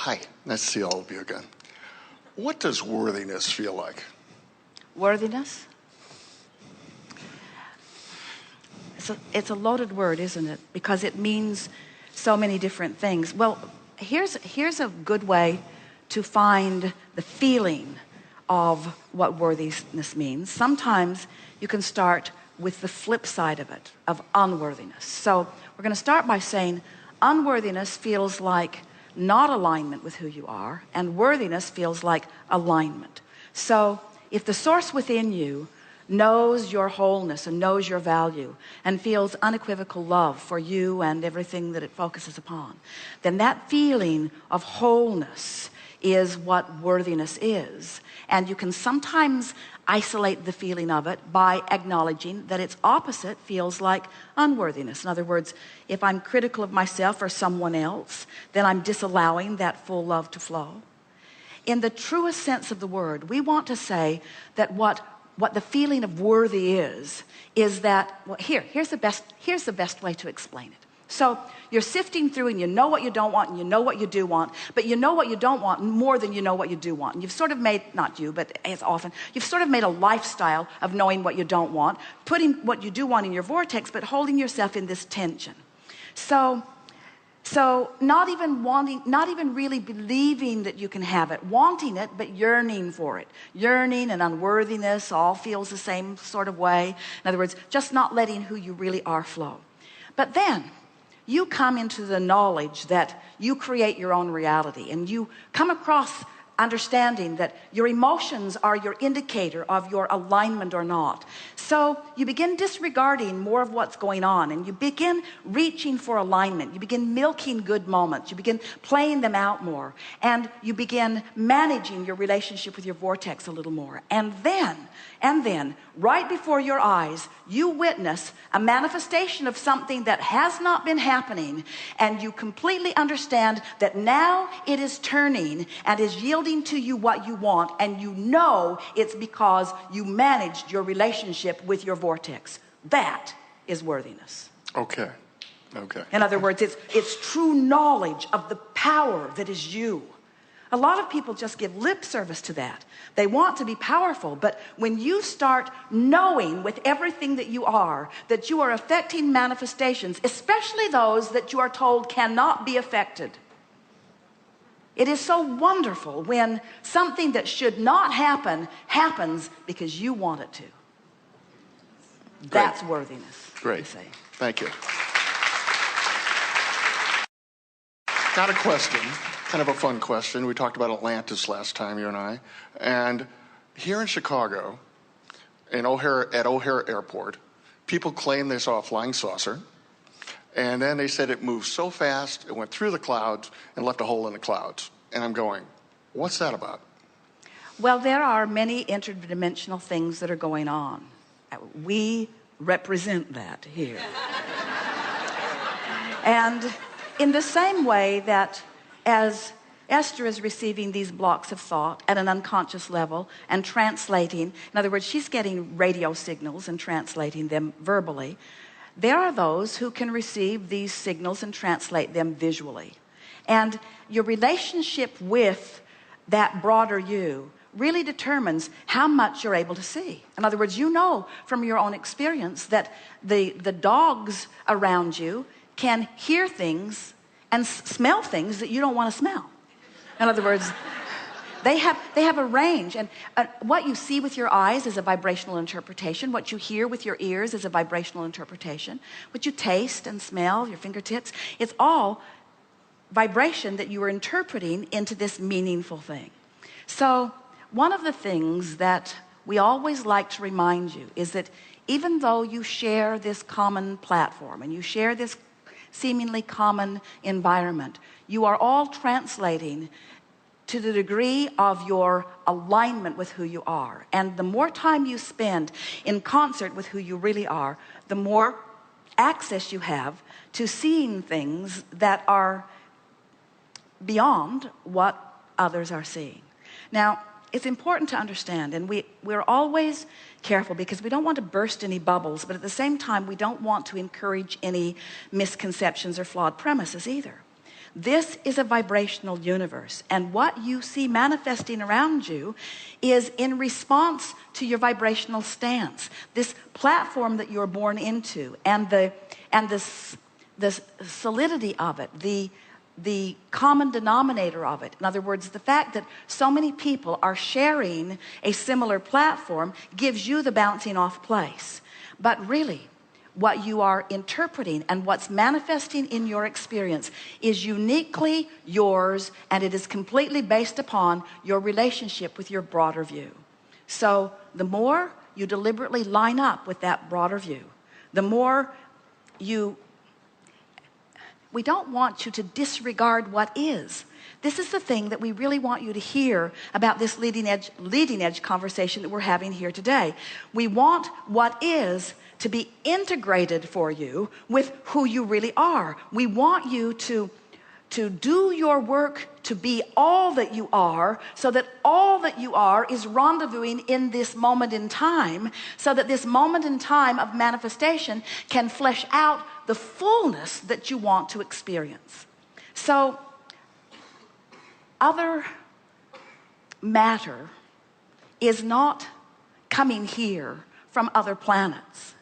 Hi, nice to see all of you again. What does worthiness feel like? Worthiness? It's a loaded word, isn't it? Because it means so many different things. Well, here's a good way to find the feeling of what worthiness means. Sometimes you can start with the flip side of it, of unworthiness. So we're going to start by saying unworthiness feels like not alignment with who you are, and worthiness feels like alignment. So if the source within you knows your wholeness and knows your value and feels unequivocal love for you and everything that it focuses upon, then that feeling of wholeness is what worthiness is. And you can sometimes isolate the feeling of it by acknowledging that its opposite feels like unworthiness. In other words, if I'm critical of myself or someone else, then I'm disallowing that full love to flow. In the truest sense of the word, we want to say that what the feeling of worthy is that, well, here's the best way to explain it. So you're sifting through and you know what you don't want and you know what you do want, but you know what you don't want more than you know what you do want. And you've sort of made, not you, but as often, you've sort of made a lifestyle of knowing what you don't want, putting what you do want in your vortex, but holding yourself in this tension. So not even really believing that you can have it, wanting it, but yearning for it. Yearning and unworthiness all feels the same sort of way. In other words, just not letting who you really are flow. But then you come into the knowledge that you create your own reality, and you come across understanding that your emotions are your indicator of your alignment or not. So you begin disregarding more of what's going on, and you begin reaching for alignment. You begin milking good moments. You begin playing them out more, and you begin managing your relationship with your vortex a little more. And then right before your eyes, you witness a manifestation of something that has not been happening, and you completely understand that now it is turning and is yielding to you what you want, and you know it's because you managed your relationship with your vortex. That is worthiness. Okay. In other words, it's true knowledge of the power that is you. A lot of people just give lip service to that. They want to be powerful, but when you start knowing with everything that you are affecting manifestations, especially those that you are told cannot be affected. It is so wonderful when something that should not happen happens because you want it to. Great. That's worthiness. Great. Thank you. Got a question, kind of a fun question. We talked about Atlantis last time, you and I. And here in Chicago, at O'Hare Airport, people claim they saw a flying saucer. And then they said it moved so fast, it went through the clouds and left a hole in the clouds. And I'm going, what's that about? Well, there are many interdimensional things that are going on. We represent that here. And in the same way that as Esther is receiving these blocks of thought at an unconscious level and translating, in other words, she's getting radio signals and translating them verbally, there are those who can receive these signals and translate them visually. And your relationship with that broader you really determines how much you're able to see. In other words, you know from your own experience that the dogs around you can hear things and smell things that you don't want to smell. In other words, they have a range, and what you see with your eyes is a vibrational interpretation. What you hear with your ears is a vibrational interpretation. What you taste and smell, your fingertips, it's all vibration that you are interpreting into this meaningful thing. So one of the things that we always like to remind you is that even though you share this common platform and you share this seemingly common environment, you are all translating to the degree of your alignment with who you are. And the more time you spend in concert with who you really are, the more access you have to seeing things that are beyond what others are seeing. Now, it's important to understand, and we're always careful because we don't want to burst any bubbles, but at the same time, we don't want to encourage any misconceptions or flawed premises either. This is a vibrational universe, and what you see manifesting around you is in response to your vibrational stance. This platform that you're born into, and the solidity of it, the common denominator of it. In other words, the fact that so many people are sharing a similar platform gives you the bouncing off place. But really, what you are interpreting and what's manifesting in your experience is uniquely yours, and it is completely based upon your relationship with your broader view. So the more you deliberately line up with that broader view, the more we don't want you to disregard what is. This is the thing that we really want you to hear about this leading edge conversation that we're having here today. We want what is to be integrated for you with who you really are. We want you to do your work to be all that you are, so that all that you are is rendezvousing in this moment in time, so that this moment in time of manifestation can flesh out the fullness that you want to experience. So other matter is not coming here from other planets,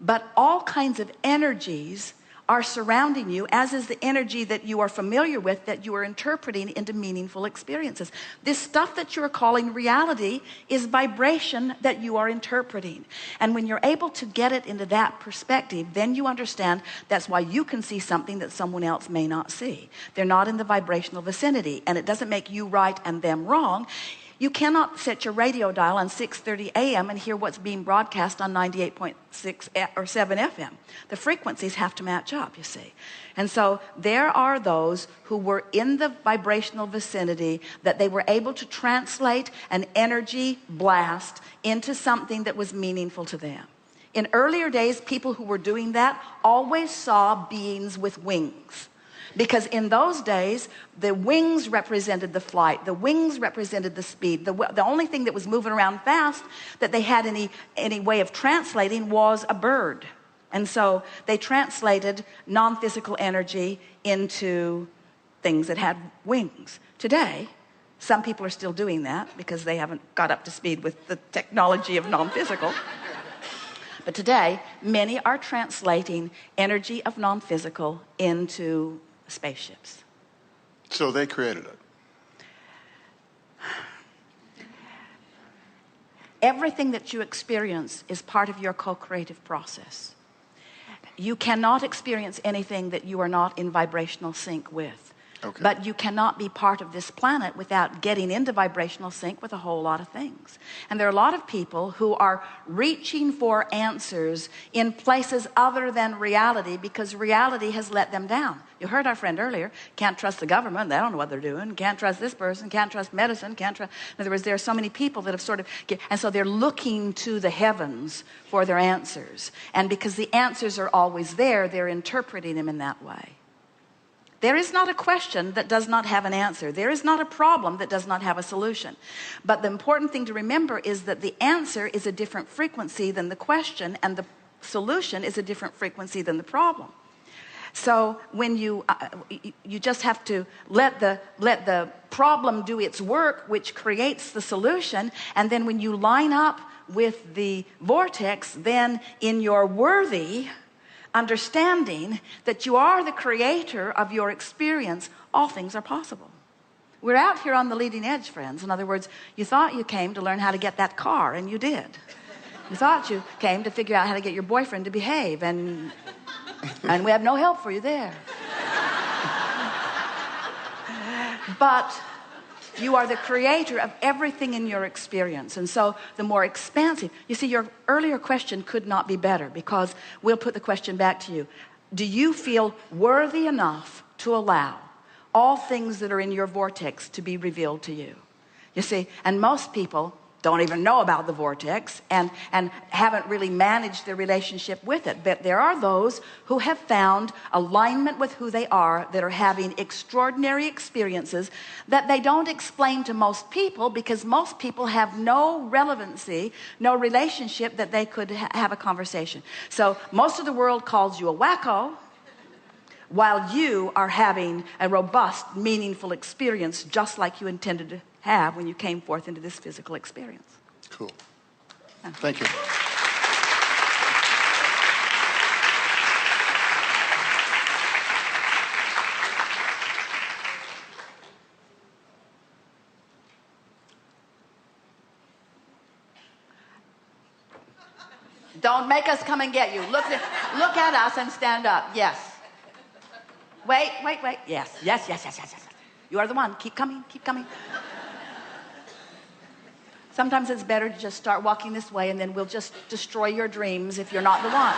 but all kinds of energies are surrounding you, as is the energy that you are familiar with, that you are interpreting into meaningful experiences. This stuff that you are calling reality is vibration that you are interpreting. And when you're able to get it into that perspective, then you understand that's why you can see something that someone else may not see. They're not in the vibrational vicinity, and it doesn't make you right and them wrong. You cannot set your radio dial on 6:30 a.m. and hear what's being broadcast on 98.6 or 7 FM. The frequencies have to match up, you see. And so there are those who were in the vibrational vicinity that they were able to translate an energy blast into something that was meaningful to them. In earlier days, people who were doing that always saw beings with wings. Because in those days, the wings represented the flight. The wings represented the speed. The only thing that was moving around fast that they had any way of translating was a bird. And so they translated non-physical energy into things that had wings. Today, some people are still doing that because they haven't got up to speed with the technology of non-physical. But today, many are translating energy of non-physical into spaceships. So they created it. Everything that you experience is part of your co-creative process. You cannot experience anything that you are not in vibrational sync with. Okay. But you cannot be part of this planet without getting into vibrational sync with a whole lot of things. And there are a lot of people who are reaching for answers in places other than reality because reality has let them down. You heard our friend earlier, can't trust the government, they don't know what they're doing, can't trust this person, can't trust medicine, can't trust... In other words, there are so many people that have sort of... And so they're looking to the heavens for their answers. And because the answers are always there, they're interpreting them in that way. There is not a question that does not have an answer. There is not a problem that does not have a solution. But the important thing to remember is that the answer is a different frequency than the question, and the solution is a different frequency than the problem. So when you just have to let the problem do its work, which creates the solution, and then when you line up with the vortex, then in your worthy understanding that you are the creator of your experience, all things are possible. We're out here on the leading edge, friends. In other words, you thought you came to learn how to get that car, and you did. You thought you came to figure out how to get your boyfriend to behave, and we have no help for you there. But you are the creator of everything in your experience. And so the more expansive, you see, your earlier question could not be better, because we'll put the question back to you. Do you feel worthy enough to allow all things that are in your vortex to be revealed to you? You see, and most people don't even know about the vortex and haven't really managed their relationship with it. But there are those who have found alignment with who they are, that are having extraordinary experiences that they don't explain to most people, because most people have no relevancy, no relationship that they could have a conversation. So most of the world calls you a wacko, while you are having a robust, meaningful experience just like you intended to have when you came forth into this physical experience. Cool. Thank you. Don't make us come and get you. Look at us and stand up. Yes. Wait. Yes. You are the one. Keep coming. Sometimes it's better to just start walking this way, and then we'll just destroy your dreams if you're not the one.